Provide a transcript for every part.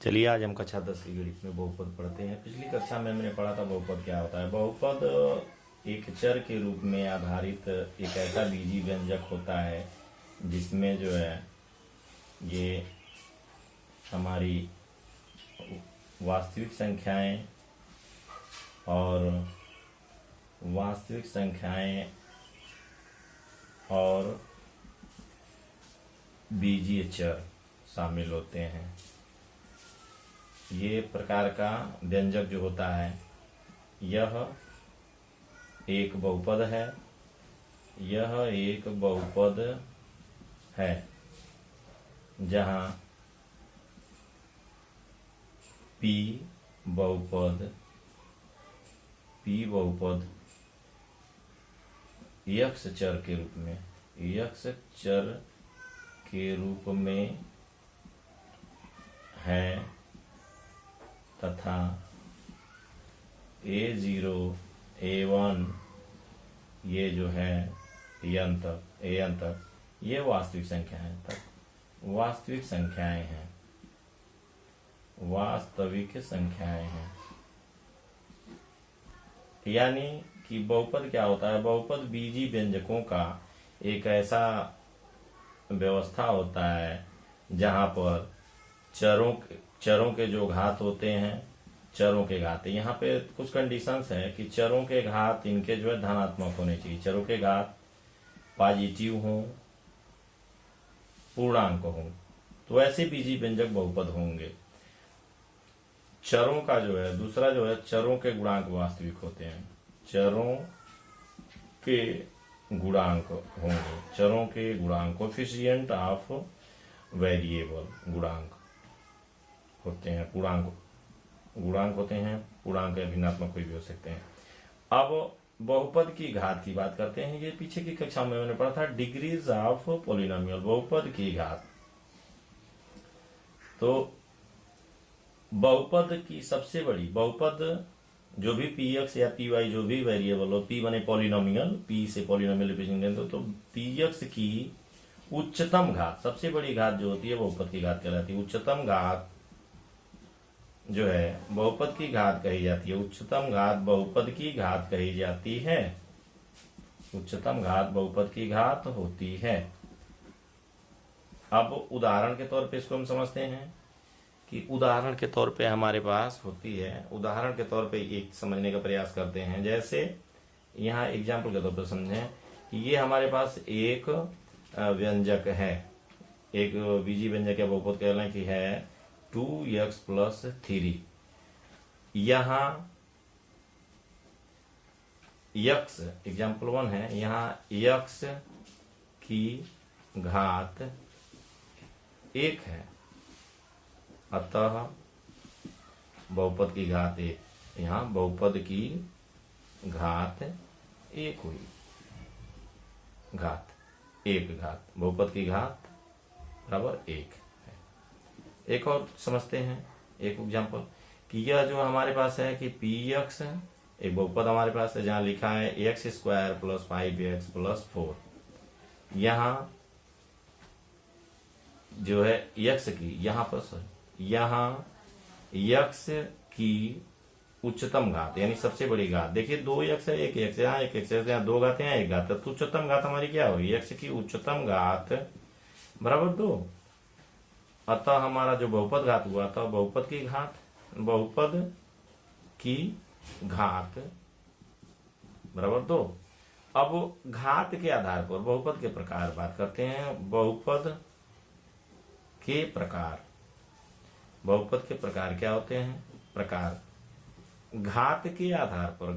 चलिए आज हम कक्षा 10 की गणित में बहुपद पढ़ते हैं। पिछली कक्षा में हमने पढ़ा था बहुपद क्या होता है। बहुपद एक चर के रूप में आधारित एक ऐसा बीजी व्यंजक होता है जिसमें जो है ये हमारी वास्तविक संख्याएं और बीजीय चर शामिल होते हैं। ये प्रकार का व्यंजक जो होता है यह एक बहुपद है। यह एक बहुपद है जहाँ P बहुपद यक्ष चर के रूप में है तथा A0 A1 ये जो है an तक ये वास्तविक संख्याएं हैं। यानी कि बहुपद क्या होता है। बहुपद बीजी व्यंजकों का एक ऐसा व्यवस्था होता है जहां पर चरों के जो घात होते हैं, चरों के घात, यहाँ पे कुछ कंडीशंस है कि चरों के घात इनके जो है धनात्मक होने चाहिए। चरों के घात पॉजिटिव हों, पूर्णांक हों, तो ऐसे बीजी व्यंजक बहुपद होंगे। चरों का जो है दूसरा जो है चरों के गुणांक वास्तविक होते हैं। चरों के गुणांक होंगे, चरों के गुणांक कोएफिशिएंट ऑफ वेरिएबल गुणांक होते हैं, गुणांक होते हैं। पूर्णांक या भिन्नात्मक कोई भी हो सकते हैं। अब बहुपद की घात की बात करते हैं। ये पीछे की कक्षा में मैंने पढ़ा था डिग्रीज ऑफ पॉलिनोमियल, बहुपद की घात। तो बहुपद की सबसे बड़ी बहुपद जो भी px या py जो भी वेरिएबल हो, p बने पॉलिनोमियल, p से पॉलिनोमियल रिप्रेजेंट तो px की उच्चतम घात, सबसे बड़ी घात जो होती है बहुपद की घात कहलाती है। उच्चतम घात जो है बहुपद की घात कही जाती है। उच्चतम घात बहुपद की घात कही जाती है। उच्चतम घात बहुपद की घात होती है। अब उदाहरण के तौर पे इसको हम समझते हैं कि उदाहरण के तौर पे हमारे पास होती है। उदाहरण के तौर पे एक समझने का प्रयास करते हैं। जैसे यहाँ एग्जाम्पल के तौर पर समझें कि ये हमारे पास एक व्यंजक है, एक बीजी व्यंजक या बहुपद कह लें कि है 2x + 3। यहाँ यक्स एग्जाम्पल 1 है, यहाँ यक्स की घात 1 है, अतः बहुपद की घात 1। यहाँ बहुपद की घात 1 हुई, बहुपद की घात बराबर 1 है। एक और समझते हैं, एक एग्जाम्पल कि यह जो हमारे पास है कि px एक बहुपद हमारे पास है जहां लिखा है x² + 5x + 4। यहाँ जो है यक्ष की यहाँ यक्ष की उच्चतम घात यानी सबसे बड़ी घात, देखिए 2x है, 1x है, यहाँ 1x है, यहाँ 2 घात है, 1 घात है, तो उच्चतम घात हमारी क्या होगी, x की उच्चतम घात बराबर 2। अतः हमारा जो बहुपद घात हुआ था बहुपद की घात बराबर 2। अब घात के आधार पर बहुपद के प्रकार बात करते हैं। बहुपद के प्रकार क्या होते हैं। प्रकार घातों के आधार पर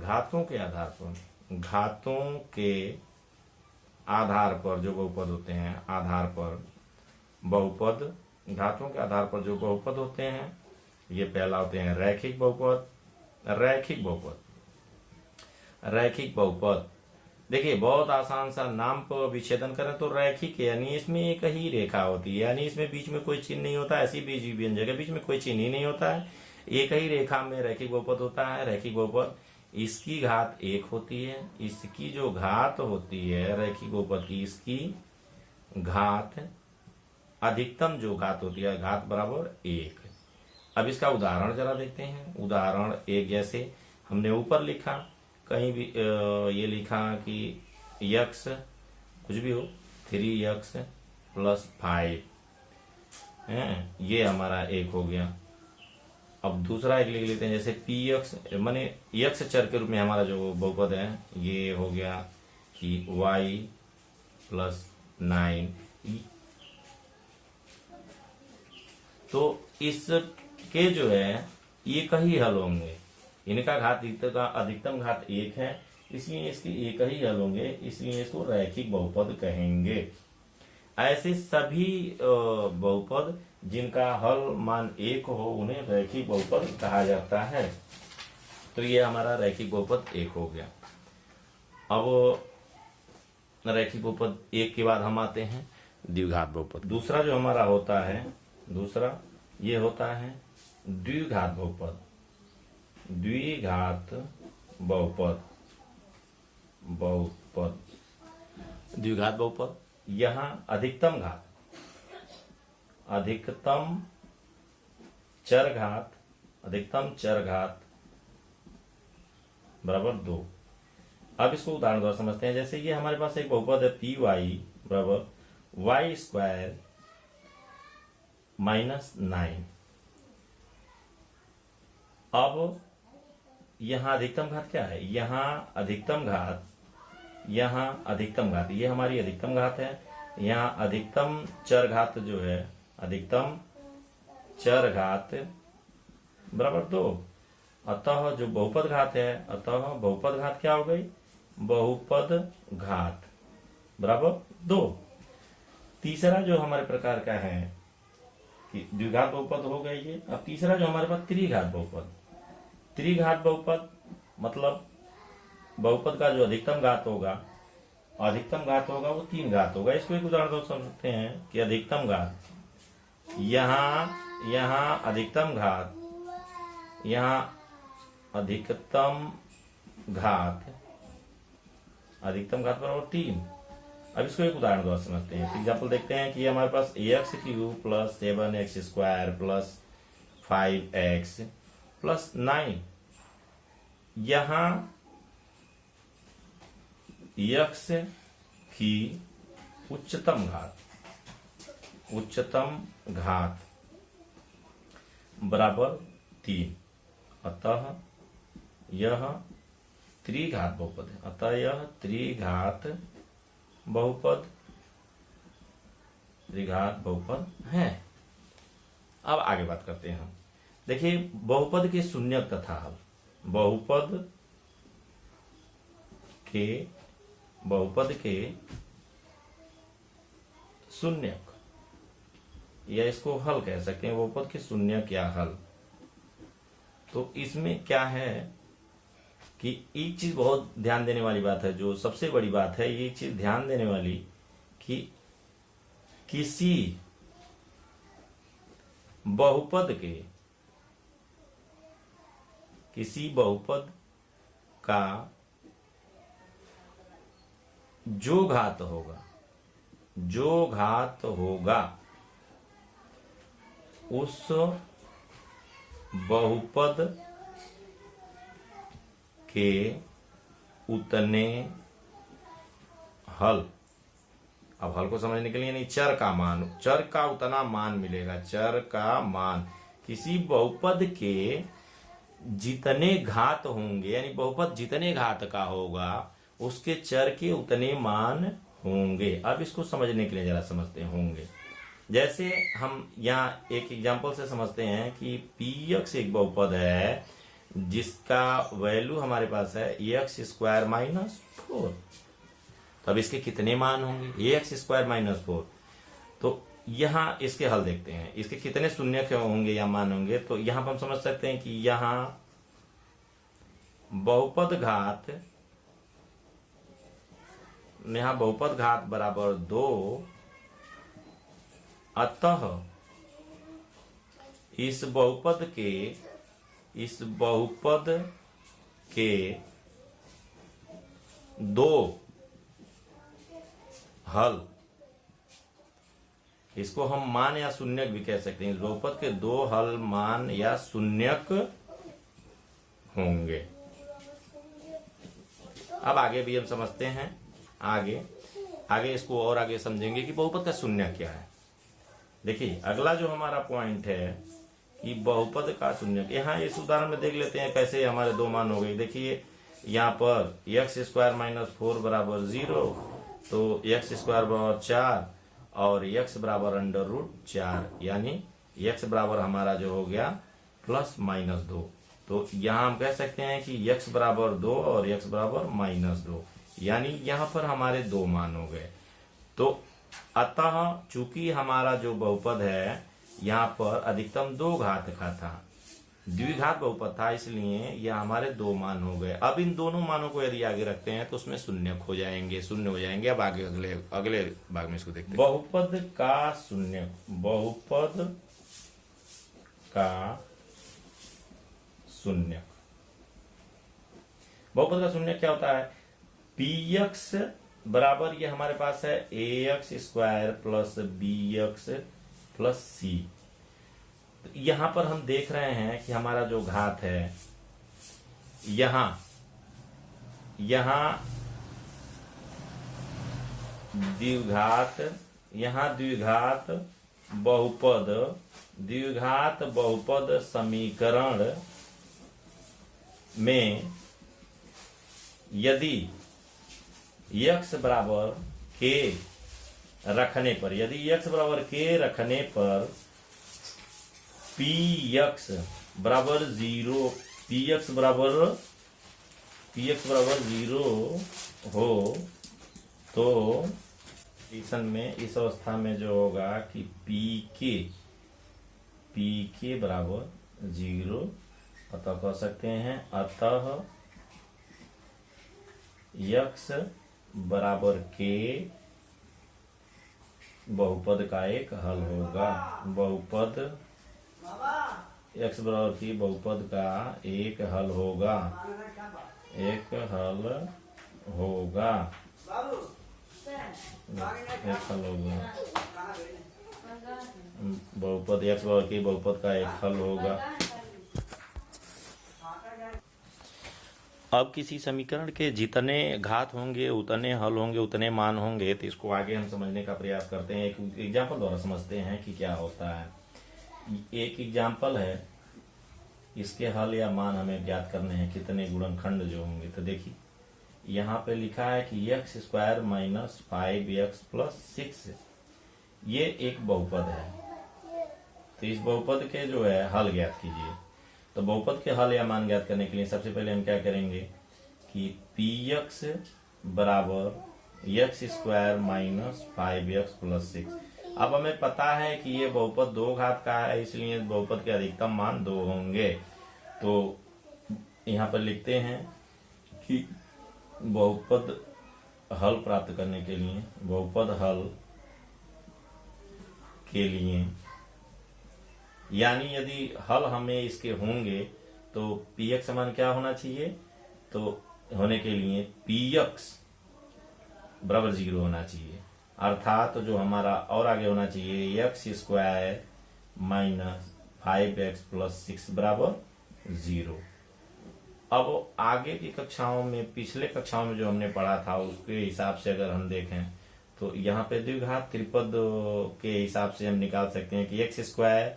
जो बहुपद होते हैं, घातों के आधार पर जो बहुपद होते हैं, ये पहला होते हैं रैखिक बहुपद। देखिए बहुत आसान सा नाम पर विच्छेदन करें तो रैखिक यानी इसमें एक ही रेखा होती है, यानी इसमें बीच में कोई चिन्ह नहीं होता। ऐसी बीजी व्यंजक है बीच में कोई चिन्ह ही नहीं होता है, एक ही रेखा में रैखिक बहुपद होता है। रैखिक बहुपद इसकी घात 1 होती है, इसकी जो घात होती है रैखिक बहुपद की, इसकी घात अधिकतम जो घात होती है घात बराबर 1। अब इसका उदाहरण जरा देखते हैं। उदाहरण एक, जैसे हमने ऊपर लिखा, कहीं भी ये लिखा कि यक्स कुछ भी हो 3x + 5 है, ये हमारा एक हो गया। अब दूसरा एक लिख लेते हैं, जैसे px माने यक्स चर के रूप में हमारा जो बहुपद है ये हो गया कि y + 9। तो इसके जो है एक ही हल होंगे, इनका घात का अधिकतम घात 1 है, इसलिए इसके एक ही हल होंगे, इसलिए इसको रैखिक बहुपद कहेंगे। ऐसे सभी बहुपद जिनका हल मान 1 हो उन्हें रैखिक बहुपद कहा जाता है। तो ये हमारा रैखिक बहुपद 1 हो गया। अब रैखिक बहुपद 1 के बाद हम आते हैं द्विघात बहुपद। दूसरा जो हमारा होता है, दूसरा ये होता है द्विघात बहुपद। द्विघात बहुपद, द्विघात बहुपद, यहां अधिकतम घात, अधिकतम चर घात बराबर 2। अब इसको उदाहरण द्वारा समझते हैं। जैसे ये हमारे पास एक बहुपद है py बराबर y² - 9। अब यहां अधिकतम घात क्या है, यहां अधिकतम घात ये हमारी अधिकतम घात है। यहां अधिकतम चर घात जो है, अधिकतम चर घात बराबर 2। अतः जो बहुपद घात है, अतः बहुपद घात क्या हो गई, बहुपद घात बराबर 2। तीसरा जो हमारे प्रकार का है कि द्विघात बहुपद हो गई ये। अब तीसरा जो हमारे पास त्रिघात बहुपद। त्रिघात बहुपद मतलब बहुपद का जो अधिकतम घात होगा वो 3 घात होगा। इसको एक उदाहरण समझ सकते हैं कि अधिकतम घात, यहां अधिकतम घात, यहां अधिकतम घात बराबर 3। अब इसको एक उदाहरण द्वारा समझते हैं। एग्जाम्पल देखते हैं कि हमारे पास ax³ + 7x² + 5x + 9। यहां x की उच्चतम घात बराबर 3। अतः यह त्रिघात बहुपद है। अतः यह त्रिघात बहुपद है। अब आगे बात करते हैं हम। देखिए बहुपद के शून्यक तथा हल। बहुपद के शून्यक या इसको हल कह सकते हैं, बहुपद के शून्यक या हल। तो इसमें क्या है कि एक चीज बहुत ध्यान देने वाली बात है, जो सबसे बड़ी बात है, ये चीज ध्यान देने वाली कि किसी बहुपद का जो घात होगा उस बहुपद के उतने हल। अब हल को समझने के लिए नहीं, चर का उतना मान मिलेगा। चर का मान किसी बहुपद के जितने घात होंगे, यानी बहुपद जितने घात का होगा उसके चर के उतने मान होंगे। अब इसको समझने के लिए जरा समझते होंगे। जैसे हम यहाँ एक एग्जांपल से समझते हैं कि px एक बहुपद है जिसका वैल्यू हमारे पास है ax² - 4। तो अब इसके कितने मान होंगे, ax² - 4। तो यहां इसके हल देखते हैं, इसके कितने शून्य होंगे या मान होंगे। तो यहां पर हम समझ सकते हैं कि यहां बहुपद घात बराबर 2। अतः इस बहुपद के 2 हल इसको हम मान या शून्यक भी कह सकते हैं। इस बहुपद के दो हल मान या शून्यक होंगे। अब आगे भी हम समझते हैं, आगे इसको और आगे समझेंगे कि बहुपद का शून्यक क्या है। देखिए अगला जो हमारा पॉइंट है कि बहुपद का शून्यक, यहाँ इस उदाहरण में देख लेते हैं कैसे हमारे दो मान हो गए। देखिए यहाँ पर x स्क्वायर माइनस 4 बराबर 0, तो x स्क्वायर बराबर 4 और x बराबर अंडर रूट 4, यानी x बराबर हमारा जो हो गया +-2। तो यहाँ हम कह सकते हैं कि x बराबर 2 और x बराबर -2, यानी यहाँ पर हमारे दो मान हो गए। तो अतः चूंकि हमारा जो बहुपद है यहाँ पर अधिकतम 2 घात का था, द्विघात बहुपद था, इसलिए यह हमारे दो मान हो गए। अब इन दोनों मानों को यदि आगे रखते हैं तो उसमें शून्य हो जाएंगे। अब आगे अगले भाग में इसको देखते हैं। बहुपद का शून्यक, बहुपद का शून्यक क्या होता है? px बराबर ये हमारे पास है ax square plus bx plus c। यहां पर हम देख रहे हैं कि हमारा जो घात है यहां द्विघात बहुपद समीकरण में यदि x बराबर k रखने पर px बराबर 0 हो तो कंडीशन में इस अवस्था में जो होगा कि pk बराबर 0, अतः कह सकते हैं अतः x बराबर k बहुपद का एक हल होगा। बहुपद x बराबर k बहुपद का एक हल होगा। बहुपद x बराबर k बहुपद का एक हल होगा। अब किसी समीकरण के जितने घात होंगे, उतने हल होंगे, उतने मान होंगे, तो इसको आगे हम समझने का प्रयास करते हैं। एक एग्जाम्पल द्वारा समझते हैं कि क्या होता है। एक एग्जाम्पल है, इसके हल या मान हमें ज्ञात करने हैं, कितने गुणनखंड जो होंगे। तो देखिए यहाँ पे लिखा है कि x square minus 5x plus 6 ये एक बहुपद है। तो इस बहुपद के जो है हल ज्ञात कीजिए। तो बहुपद के हल या मान ज्ञात करने के लिए सबसे पहले हम क्या करेंगे कि px बराबर x square minus 5x plus 6। अब हमें पता है कि ये बहुपद 2 घात का है, इसलिए बहुपद के अधिकतम मान 2 होंगे। तो यहाँ पर लिखते हैं कि बहुपद हल प्राप्त करने के लिए, बहुपद हल के लिए, यानी यदि हल हमें इसके होंगे तो px समान क्या होना चाहिए? तो होने के लिए px बराबर 0 होना चाहिए, अर्थात तो जो हमारा और आगे होना चाहिए x square minus 5x plus 6 बराबर 0। अब आगे की कक्षाओं में, पिछले कक्षाओं में जो हमने पढ़ा था उसके हिसाब से अगर हम देखें तो यहाँ पे द्विघात त्रिपद के हिसाब से हम निकाल सकते हैं कि x स्क्वायर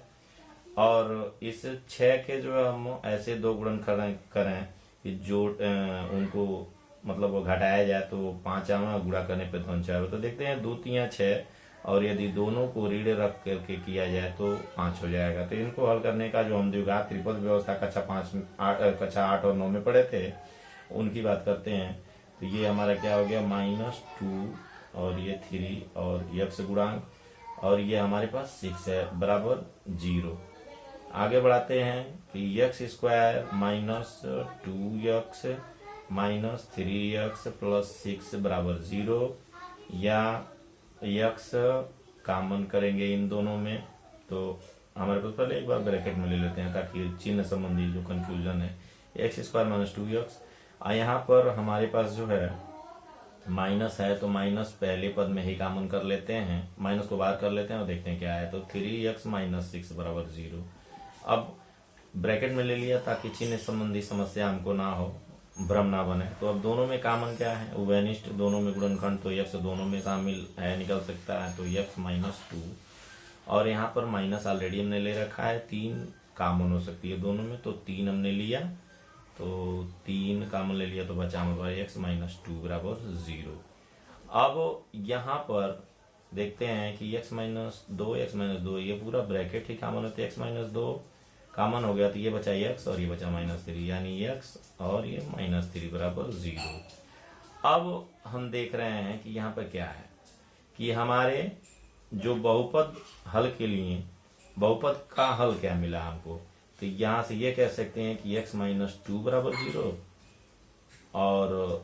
और इस 6 के जो हम ऐसे दो गुणन करें कि जो उनको मतलब वो घटाया जाए तो 5वां गुणा करने पे 2 4। तो देखते हैं 2 3 6, और यदि दोनों को ऋण रख करके किया जाए तो 5 हो जाएगा। तो इनको हल करने का जो हम द्विघात त्रिपद व्यवस्था कक्षा 8 और 9 में पढ़े थे उनकी बात करते हैं। तो ये हमारा क्या हो गया -2 और ये 3 और x गुणांक, और ये हमारे पास 6 है बराबर 0। आगे बढ़ाते हैं कि x square minus 2x minus 3x plus 6 बराबर 0, या x कॉमन करेंगे इन दोनों में। तो हमारे पास पहले एक बार ब्रैकेट में ले लेते हैं ताकि चिन्ह संबंधी जो कंफ्यूजन है, x स्क्वायर माइनस 2x। यहाँ पर हमारे पास जो है माइनस है तो माइनस पहले पद में ही कॉमन कर लेते हैं, माइनस को बाहर कर लेते हैं और देखते हैं क्या है। तो 3x - 6 बराबर 0। अब ब्रैकेट में ले लिया ताकि चिन्ह संबंधी समस्या हमको ना हो, भ्रम ना बने। तो अब दोनों में कॉमन क्या है, उभयनिष्ठ दोनों में गुणनखंड, तो x दोनों में शामिल है, निकल सकता है। तो x - 2 और यहाँ पर माइनस ऑलरेडी हमने ले रखा है, 3 कॉमन हो सकती है दोनों में, तो 3 हमने लिया, तो 3 कॉमन ले लिया तो बचा हमारे x - 2 बराबर 0। अब यहाँ पर देखते हैं कि x - 2 ये पूरा ब्रैकेट ही कॉमन होते हैं, x - 2 कॉमन हो गया तो ये बचा x और ये बचा -3, यानी x और ये -3 बराबर 0। अब हम देख रहे हैं कि यहाँ पर क्या है कि हमारे जो बहुपद हल के लिए बहुपद का हल क्या मिला हमको, तो यहां से ये कह सकते हैं कि x - 2 बराबर 0 और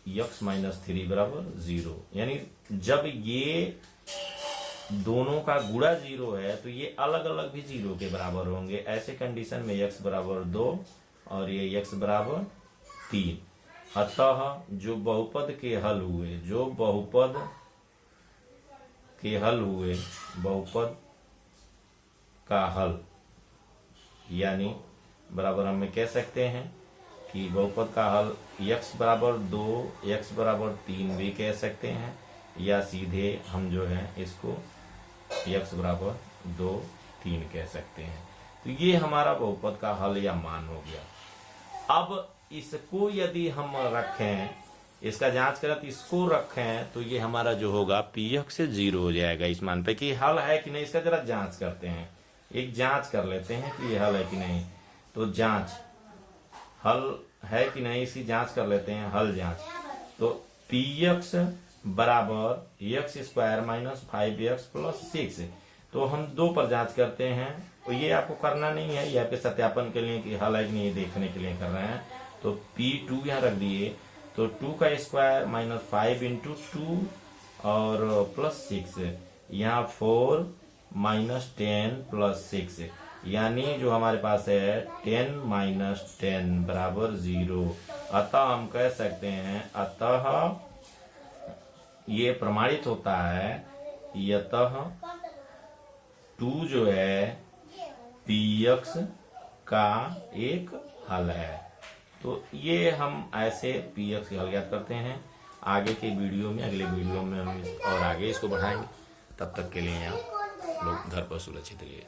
x - 3 बराबर 0। यानी जब ये दोनों का गुणा 0 है तो ये अलग अलग भी 0 के बराबर होंगे। ऐसे कंडीशन में x बराबर 2 और ये x बराबर 3। अतः जो बहुपद के हल हुए, बहुपद का हल, यानी बराबर हम कह सकते हैं कि बहुपद का हल x बराबर 2, x बराबर 3 भी कह सकते हैं, या सीधे हम जो है इसको x बराबर 2, 3 कह सकते हैं। तो ये हमारा बहुपद का हल या मान हो गया। अब इसको यदि हम रखें, इसका जांच करें तो इसको रखें, तो ये हमारा जो होगा px से 0 हो जाएगा इस मान पे कि हल है कि नहीं। इसका जरा जांच करते हैं, एक जांच कर लेते हैं कि ये हल है कि नहीं। तो जांच, हल है कि नहीं इसकी जांच कर लेते हैं, हल जांच। तो px बराबर x² - 5x + 6। तो हम 2 पर जांच करते हैं, तो ये आपको करना नहीं है, ये आपके सत्यापन के लिए कि हल है कि नहीं देखने के लिए कर रहे हैं। तो p2 यहाँ रख दिए, तो 2 का स्क्वायर - 5 × 2 और +6, यहाँ 4 - 10 + 6, यानी जो हमारे पास है 10 - 10 बराबर 0। अतः हम कह सकते हैं, अतः ये प्रमाणित होता है, यतः 2 जो है px का एक हल है। तो ये हम ऐसे px के हल ज्ञात करते हैं। आगे के वीडियो में, अगले वीडियो में हम और आगे इसको बढ़ाएंगे। तब तक के लिए आप लोग घर पर सुरक्षित रहिए।